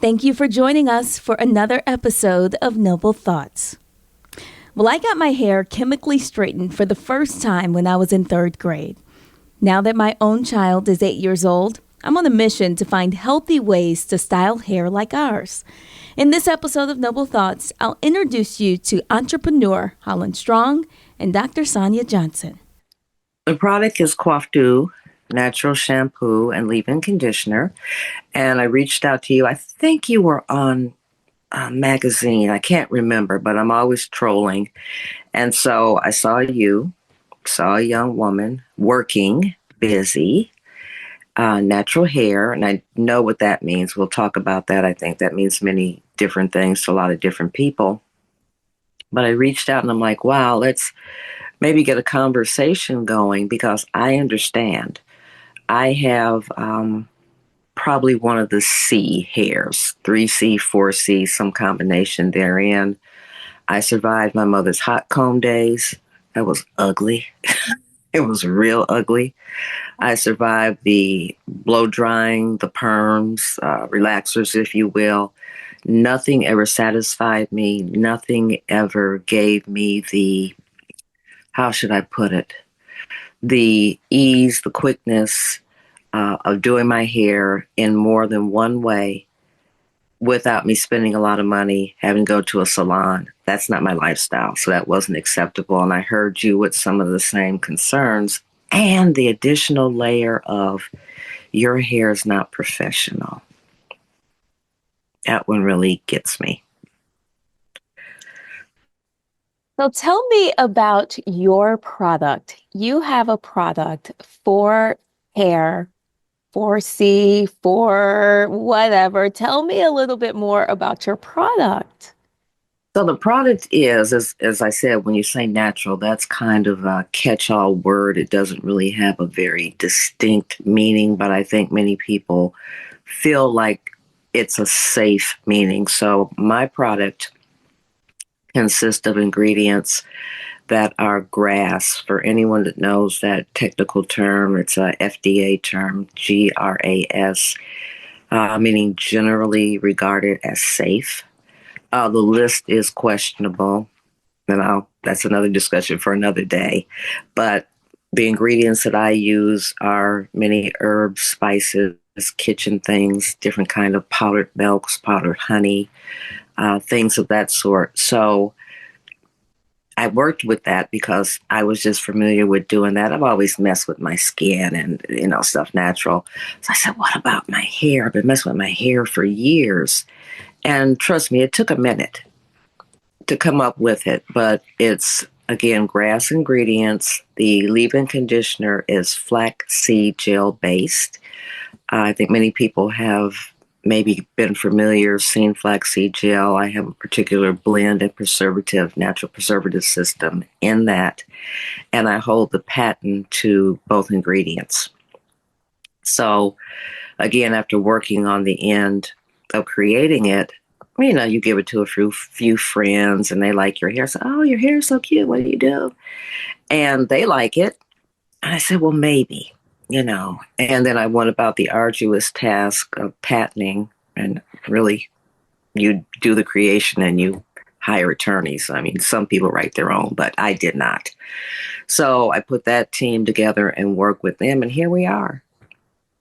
Thank you for joining us for another episode of Noble Thoughts. Well, I got my hair chemically straightened for the first time when I was in third grade. Now that my own child is 8 years old, I'm on a mission to find healthy ways to style hair like ours. In this episode of Noble Thoughts, I'll introduce you to entrepreneur Holland Strong and Dr. Sonia Johnson. The product is Coiffeau Natural Shampoo and Leave-In Conditioner. And I reached out to you. I think you were on a magazine. I can't remember, but I'm always trolling. And so I saw a young woman working, busy, natural hair. And I know what that means. We'll talk about that. I think that means many different things to a lot of different people. But I reached out and I'm like, wow, let's maybe get a conversation going because I understand. I have probably one of the C hairs, 3C, 4C, some combination therein. I survived my mother's hot comb days. That was ugly. It was real ugly. I survived the blow drying, the perms, relaxers, if you will. Nothing ever satisfied me. Nothing ever gave me the, how should I put it? The ease, the quickness of doing my hair in more than one way without me spending a lot of money, having to go to a salon. That's not my lifestyle. So that wasn't acceptable. And I heard you with some of the same concerns and the additional layer of your hair is not professional. That one really gets me. So tell me about your product. You have a product for hair, for C, for whatever. Tell me a little bit more about your product. So the product is, as I said, when you say natural, that's kind of a catch-all word. It doesn't really have a very distinct meaning, but I think many people feel like it's a safe meaning. So my product consists of ingredients that are GRAS. For anyone that knows that technical term, it's a FDA term, GRAS, meaning generally regarded as safe. The list is questionable, and that's another discussion for another day. But the ingredients that I use are many herbs, spices, kitchen things, different kind of powdered milks, powdered honey, things of that sort. So I worked with that because I was just familiar with doing that. I've always messed with my skin and, stuff natural. So I said, what about my hair? I've been messing with my hair for years. And trust me, it took a minute to come up with it, but it's, again, GRAS ingredients. The leave-in conditioner is flaxseed gel based. I think many people have maybe been familiar, seen flaxseed gel. I have a particular blend and natural preservative system in that, and I hold the patent to both ingredients. So, again, after working on the end of creating it, you give it to a few friends and they like your hair. So, oh, your hair is so cute. What do you do? And they like it. And I said, well, maybe, And then I went about the arduous task of patenting, and really you do the creation and you hire attorneys. I mean, some people write their own, but I did not. So I put that team together and worked with them. And here we are.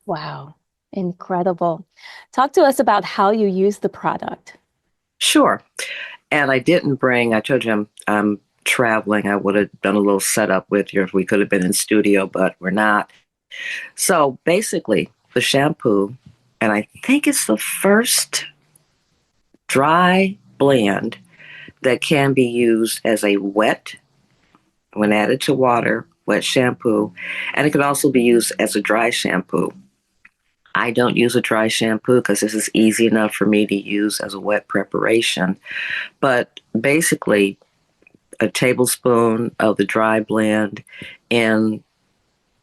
Wow, incredible. Talk to us about how you use the product. Sure. And I told you I'm traveling. I would have done a little setup with you if we could have been in studio, but we're not. So basically, the shampoo, and I think it's the first dry blend that can be used as a wet, when added to water, wet shampoo, and it can also be used as a dry shampoo. I don't use a dry shampoo because this is easy enough for me to use as a wet preparation. But basically, a tablespoon of the dry blend in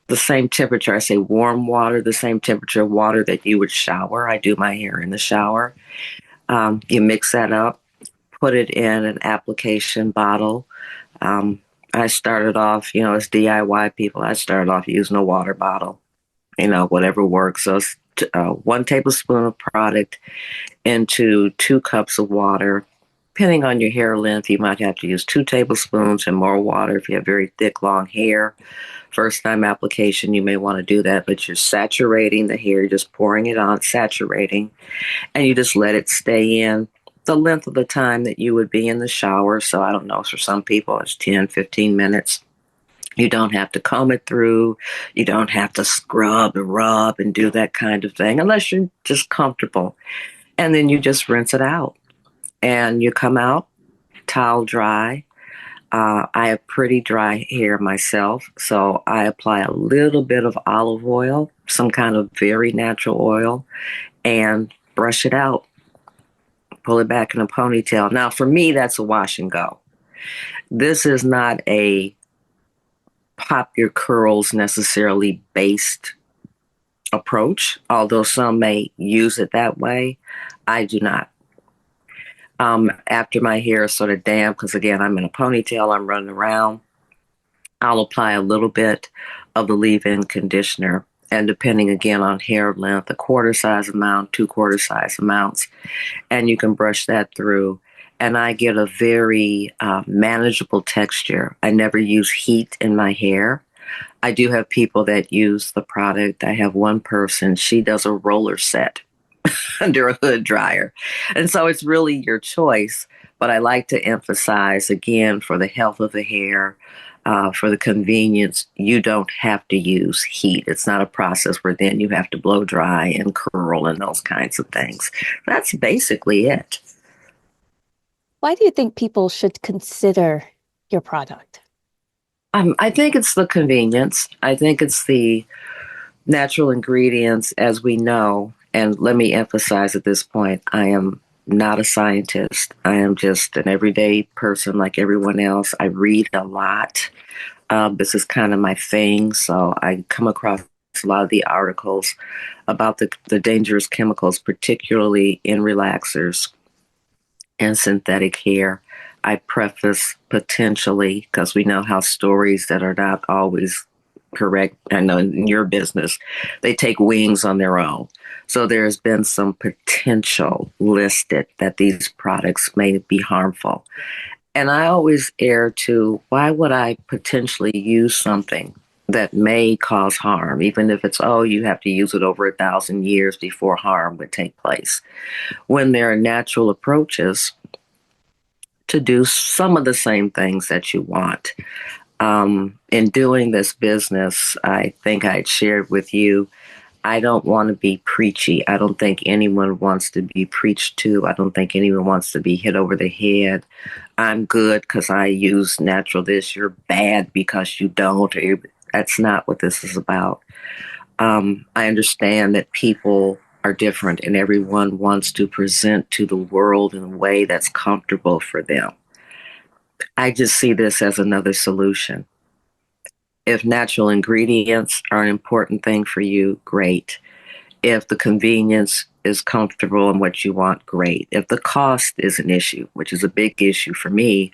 the same temperature. I say warm water, the same temperature of water that you would shower. I do my hair in the shower. You mix that up, put it in an application bottle. I started off, as DIY people, I started off using a water bottle, whatever works. So it's 1 tablespoon of product into 2 cups of water. Depending on your hair length, you might have to use 2 tablespoons and more water if you have very thick, long hair. First time application, you may want to do that, but you're saturating the hair, you're just pouring it on, saturating, and you just let it stay in the length of the time that you would be in the shower. So I don't know, for some people, it's 10, 15 minutes. You don't have to comb it through. You don't have to scrub and rub and do that kind of thing unless you're just comfortable. And then you just rinse it out and you come out towel dry. I have pretty dry hair myself, so I apply a little bit of olive oil, some kind of very natural oil, and brush it out, pull it back in a ponytail. Now, for me, that's a wash and go. This is not a pop your curls necessarily based approach, although some may use it that way. I do not. After my hair is sort of damp, because again, I'm in a ponytail, I'm running around, I'll apply a little bit of the leave-in conditioner. And depending again on hair length, a quarter size amount, 2/4 size amounts, and you can brush that through. And I get a very manageable texture. I never use heat in my hair. I do have people that use the product. I have one person, she does a roller set under a hood dryer. And so it's really your choice. But I like to emphasize, again, for the health of the hair, for the convenience, you don't have to use heat. It's not a process where then you have to blow dry and curl and those kinds of things. That's basically it. Why do you think people should consider your product? I think it's the convenience. I think it's the natural ingredients, as we know. And let me emphasize at this point, I am not a scientist. I am just an everyday person like everyone else. I read a lot. This is kind of my thing. So I come across a lot of the articles about the dangerous chemicals, particularly in relaxers and synthetic hair. I preface potentially because we know how stories that are not always correct. I know in your business, they take wings on their own. So there's been some potential listed that these products may be harmful. And I always err to why would I potentially use something that may cause harm, even if it's, oh, you have to use it over 1,000 years before harm would take place, when there are natural approaches to do some of the same things that you want. In doing this business, I think I had shared with you, I don't want to be preachy. I don't think anyone wants to be preached to. I don't think anyone wants to be hit over the head. I'm good because I use natural this. You're bad because you don't. That's not what this is about. I understand that people are different and everyone wants to present to the world in a way that's comfortable for them. I just see this as another solution. If natural ingredients are an important thing for you, great. If the convenience is comfortable and what you want, great. If the cost is an issue, which is a big issue for me,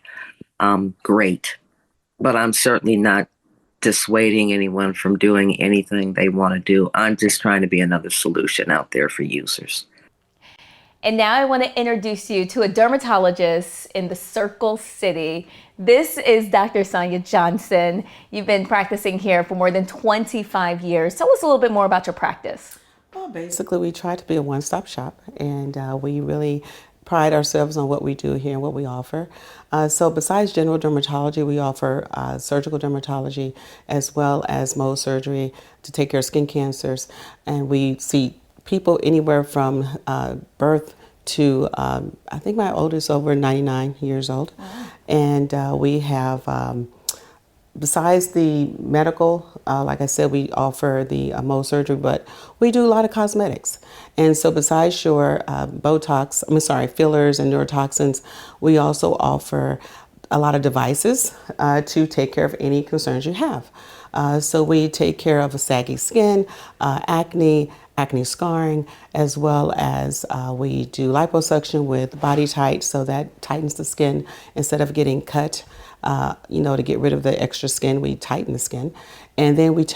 great. But I'm certainly not dissuading anyone from doing anything they want to do. I'm just trying to be another solution out there for users. And now I want to introduce you to a dermatologist in the Circle City. This is Dr. Sonia Johnson. You've been practicing here for more than 25 years. Tell us a little bit more about your practice. Well, basically, we try to be a one-stop shop, and we really pride ourselves on what we do here and what we offer. So besides general dermatology, we offer surgical dermatology as well as Mohs surgery to take care of skin cancers. And we see people anywhere from birth to, I think my oldest over 99 years old. Wow. And we have, besides the medical, like I said, we offer the Mohs surgery, but we do a lot of cosmetics. And so besides your fillers and neurotoxins, we also offer a lot of devices to take care of any concerns you have. So we take care of a saggy skin, acne scarring, as well as we do liposuction with Body Tight, so that tightens the skin instead of getting cut. to get rid of the extra skin. We tighten the skin. And then we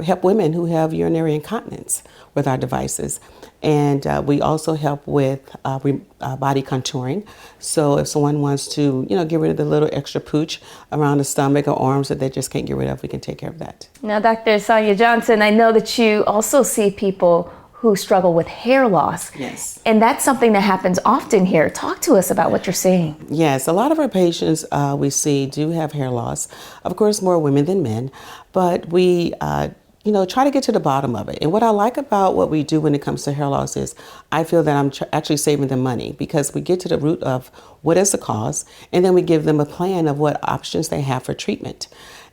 help women who have urinary incontinence with our devices. And we also help with body contouring. So if someone wants to, get rid of the little extra pooch around the stomach or arms that they just can't get rid of, we can take care of that. Now, Dr. Sonia Johnson, I know that you also see people who struggle with hair loss. Yes. And that's something that happens often here. Talk to us about what you're seeing. Yes, a lot of our patients we see do have hair loss. Of course, more women than men, but we try to get to the bottom of it. And what I like about what we do when it comes to hair loss is I feel that I'm actually saving them money, because we get to the root of what is the cause, and then we give them a plan of what options they have for treatment.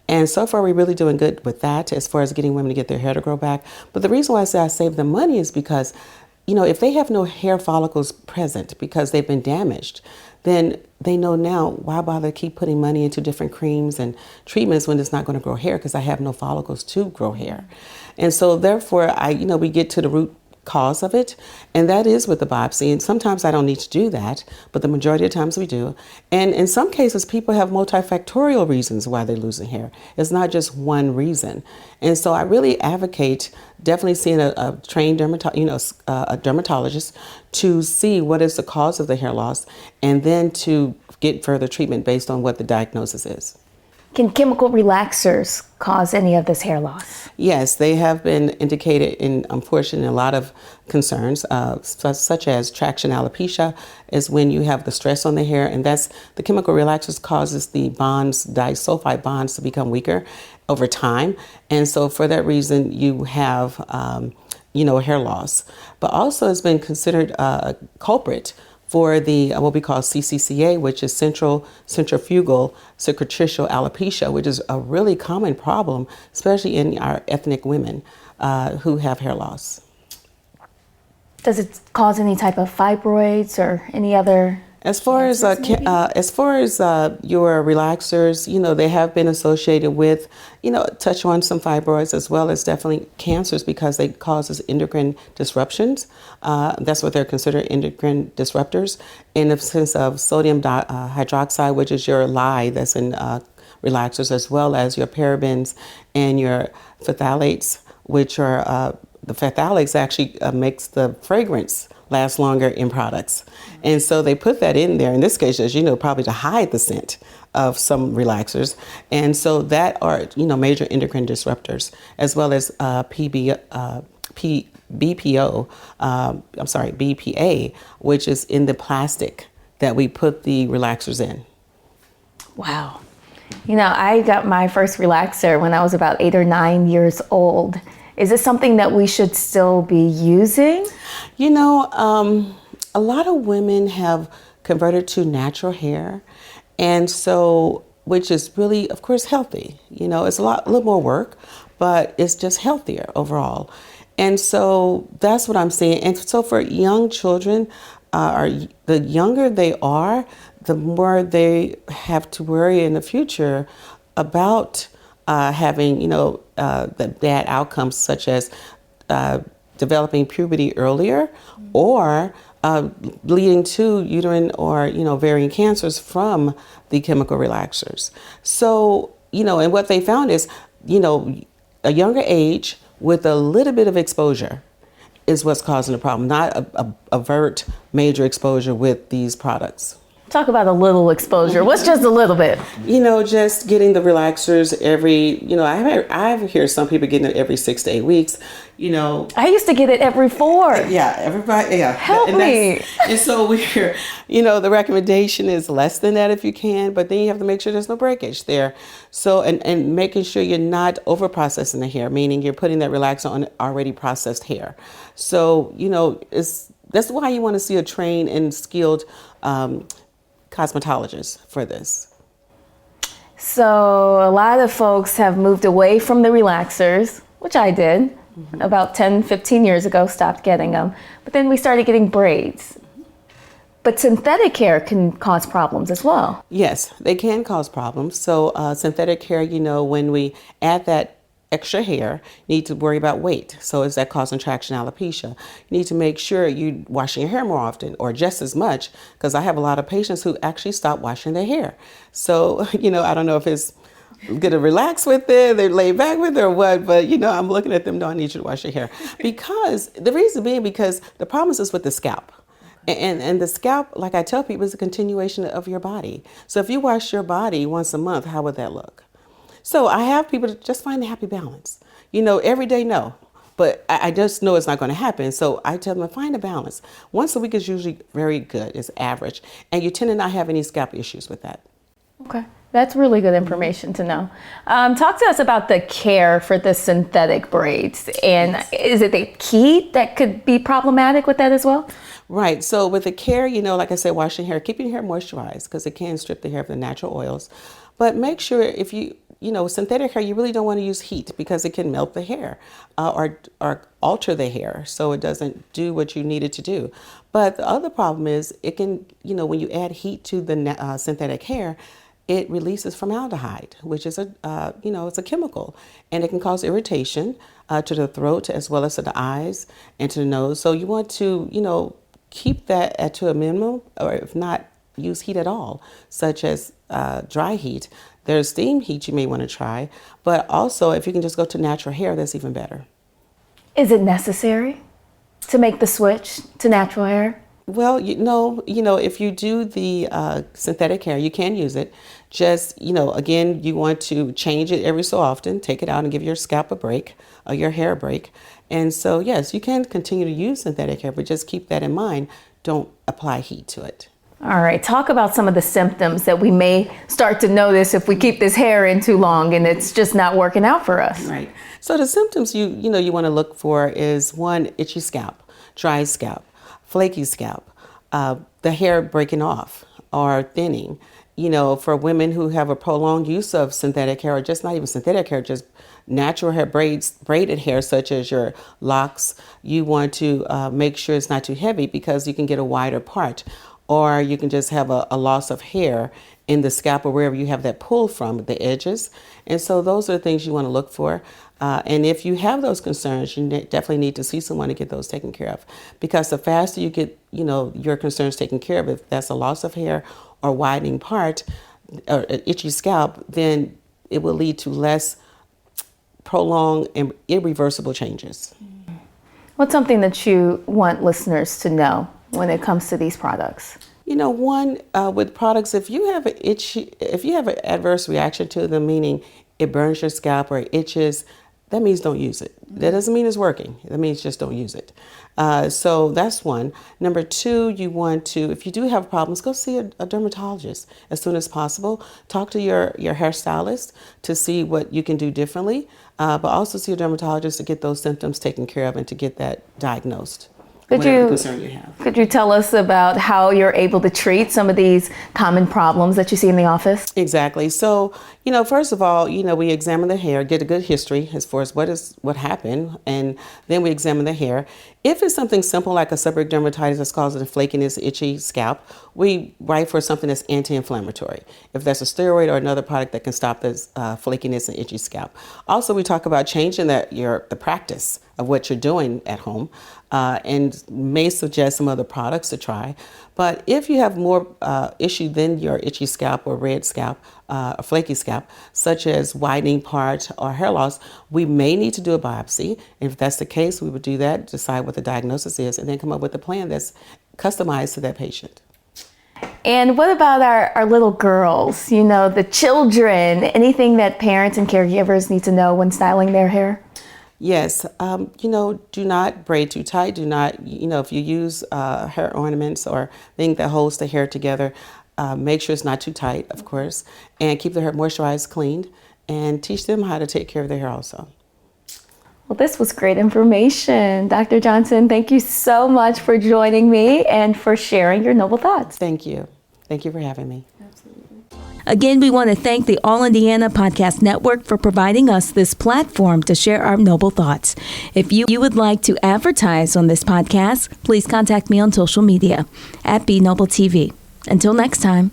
And so far, we're really doing good with that as far as getting women to get their hair to grow back. But the reason why I say I save them money is because, if they have no hair follicles present because they've been damaged, then they know now, why bother keep putting money into different creams and treatments when it's not going to grow hair, because I have no follicles to grow hair. And so therefore, we get to the root cause of it, and that is with the biopsy. And sometimes I don't need to do that, but the majority of the times we do. And in some cases, people have multifactorial reasons why they're losing hair. It's not just one reason. And so I really advocate definitely seeing a trained a dermatologist to see what is the cause of the hair loss, and then to get further treatment based on what the diagnosis is. Can chemical relaxers cause any of this hair loss? Yes, they have been indicated in, unfortunately, a lot of concerns, such as traction alopecia, is when you have the stress on the hair, and that's the chemical relaxers causes the bonds, disulfide bonds, to become weaker over time, and so for that reason you have, hair loss. But also it's been considered a culprit for the what we call CCCA, which is centrifugal cicatricial alopecia, which is a really common problem, especially in our ethnic women who have hair loss. Does it cause any type of fibroids or any other? As far as your relaxers, they have been associated with, touch on some fibroids as well as definitely cancers, because they causes endocrine disruptions. That's what they're considered, endocrine disruptors, in the sense of sodium hydroxide, which is your lye that's in relaxers, as well as your parabens and your phthalates, which are the phthalates actually makes the fragrance last longer in products. And so they put that in there, in this case, as you know, probably to hide the scent of some relaxers. And so that are, major endocrine disruptors, as well as BPA, which is in the plastic that we put the relaxers in. Wow. I got my first relaxer when I was about 8 or 9 years old. Is this something that we should still be using? A lot of women have converted to natural hair, and so, which is really, of course, healthy. It's a little more work, but it's just healthier overall. And so that's what I'm saying. And so for young children, the younger they are, the more they have to worry in the future about having, the bad outcomes, such as developing puberty earlier, or leading to uterine or, ovarian cancers from the chemical relaxers. So, and what they found is, a younger age with a little bit of exposure is what's causing the problem, not avert major exposure with these products. Talk about a little exposure. What's just a little bit? Just getting the relaxers every, I hear some people getting it every 6 to 8 weeks, I used to get it every 4. Yeah, everybody, yeah. Help me. And so we're, the recommendation is less than that if you can, but then you have to make sure there's no breakage there. So, and making sure you're not over processing the hair, meaning you're putting that relaxer on already processed hair. So, that's why you want to see a trained and skilled cosmetologist for this. So a lot of folks have moved away from the relaxers, which I did about 10, 15 years ago, stopped getting them. But then we started getting braids. But synthetic hair can cause problems as well. Yes, they can cause problems. So synthetic hair, when we add that extra hair, you need to worry about weight. So is that causing traction alopecia? You need to make sure you're washing your hair more often or just as much, because I have a lot of patients who actually stop washing their hair. So, I don't know if it's gonna relax with it, they're laid back with it or what, but I'm looking at them, no, I need you to wash your hair. Because the reason being, because the problem is with the scalp. And the scalp, like I tell people, is a continuation of your body. So if you wash your body once a month, how would that look? So I have people to just find a happy balance. Every day, no. But I just know it's not going to happen. So I tell them, find a balance. Once a week is usually very good, it's average. And you tend to not have any scalp issues with that. Okay. That's really good information to know. Talk to us about the care for the synthetic braids. And is it the heat that could be problematic with that as well? Right. So with the care, like I said, washing hair, keeping your hair moisturized, because it can strip the hair of the natural oils. But make sure if synthetic hair, you really don't want to use heat because it can melt the hair or alter the hair so it doesn't do what you need it to do. But the other problem is it can, when you add heat to the synthetic hair, it releases formaldehyde, which is it's a chemical, and it can cause irritation to the throat as well as to the eyes and to the nose. So you want to, keep that to a minimum, or if not, use heat at all, such as dry heat. There's steam heat you may want to try, but also if you can just go to natural hair, that's even better. Is it necessary to make the switch to natural hair? Well, if you do the synthetic hair, you can use it. Just, again, you want to change it every so often, take it out and give your scalp a break, or your hair a break. And so, yes, you can continue to use synthetic hair, but just keep that in mind. Don't apply heat to it. All right, talk about some of the symptoms that we may start to notice if we keep this hair in too long and it's just not working out for us. Right. So the symptoms you want to look for is, one, itchy scalp, dry scalp, flaky scalp, the hair breaking off or thinning. For women who have a prolonged use of synthetic hair, or just not even synthetic hair, just natural hair, braided hair, such as your locks, you want to make sure it's not too heavy, because you can get a wider part, or you can just have a loss of hair in the scalp or wherever you have that pull from, the edges. And so those are the things you want to look for. And if you have those concerns, you definitely need to see someone to get those taken care of, because the faster you get, your concerns taken care of, if that's a loss of hair or widening part or an itchy scalp, then it will lead to less prolonged and irreversible changes. What's something that you want listeners to know when it comes to these products? One, with products, if you have an adverse reaction to them, meaning it burns your scalp or it itches, that means don't use it. That doesn't mean it's working. That means just don't use it. So that's one. Number two, you want to, if you do have problems, go see a dermatologist as soon as possible. Talk to your hairstylist to see what you can do differently, but also see a dermatologist to get those symptoms taken care of and to get that diagnosed. Could you tell us about how you're able to treat some of these common problems that you see in the office? Exactly. So, first of all, we examine the hair, get a good history as far as what happened, and then we examine the hair. If it's something simple like a seborrheic dermatitis that's causing a flakiness, itchy scalp, we write for something that's anti-inflammatory. If that's a steroid or another product that can stop this flakiness and itchy scalp. Also, we talk about changing the practice of what you're doing at home, and may suggest some other products to try. But if you have more issue than your itchy scalp or red scalp, or flaky scalp, such as widening part or hair loss, we may need to do a biopsy. If that's the case, we would do that, decide what the diagnosis is, and then come up with a plan that's customized to that patient. And what about our little girls, the children, anything that parents and caregivers need to know when styling their hair? Yes, do not braid too tight. Do not, if you use hair ornaments or thing that holds the hair together, make sure it's not too tight, of course, and keep the hair moisturized, cleaned, and teach them how to take care of their hair also. Well, this was great information. Dr. Johnson, thank you so much for joining me and for sharing your noble thoughts. Thank you. Thank you for having me. Again, we want to thank the All Indiana Podcast Network for providing us this platform to share our noble thoughts. If you would like to advertise on this podcast, please contact me on social media @BNobleTV. Until next time.